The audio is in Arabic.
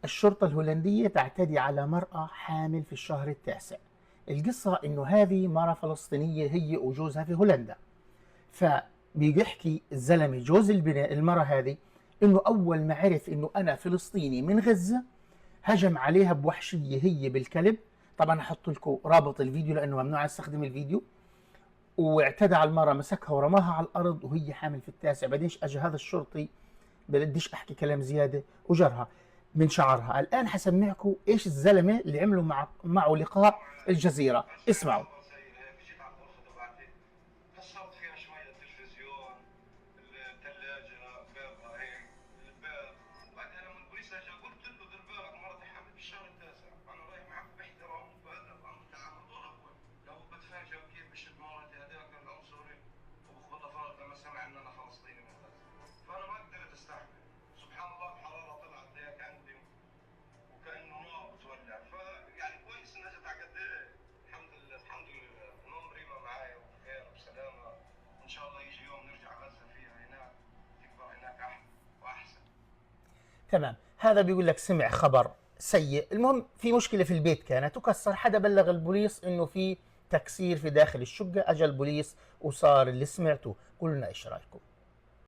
الشرطة الهولندية تعتدي على مرأة حامل في الشهر التاسع. القصة إنه هذه مرأة فلسطينية هي وجوزها في هولندا. فبيحكي الزلمة جوز المرأة هذه إنه أول ما عرف إنه أنا فلسطيني من غزة هجم عليها بوحشية هي بالكلب. طبعا أحط لكم رابط الفيديو لأنه ممنوع استخدم الفيديو. واعتدى على المرأة، مسكها ورماها على الأرض وهي حامل في التاسع. بعديش أجى هذا الشرطي، بديش أحكي كلام زيادة، وجرها من شعرها. الآن حسمعكم إيش الزلمة اللي عملوا معه لقاء الجزيرة. اسمعوا. كسرت فيها شويه التلفزيون، الثلاجه، بابها هيك، الباب. بعدين لما البوليس اجى قلت له دير بالك مرتي حامل بالشهر التاسع، انا رايح معك باحترام وبادب عم بتعامل دور اول. لو بتفاجئ كيف بشد مرتي هذاك العنصري وبخبطها فرق لما سمع ان انا فلسطيني من غزه. فانا ما قدرت استحمل. سبحان الله الحراره طلعت هيك عندي وكانه نار بتولع. فيعني كويس انها جت على قد ايه. الحمد لله الحمد لله. المهم ريما معايا وبخير وبسلامه. ان شاء الله يجي يوم نرجع غزه فيها هناك تكبر هناك احلى واحسن. تمام. هذا بيقول لك سمع خبر سيء. المهم في مشكله في البيت كانت وكسر. حدا بلغ البوليس انه في تكسير في داخل الشقه. اجى البوليس وصار اللي سمعته. قلنا ايش رايكم؟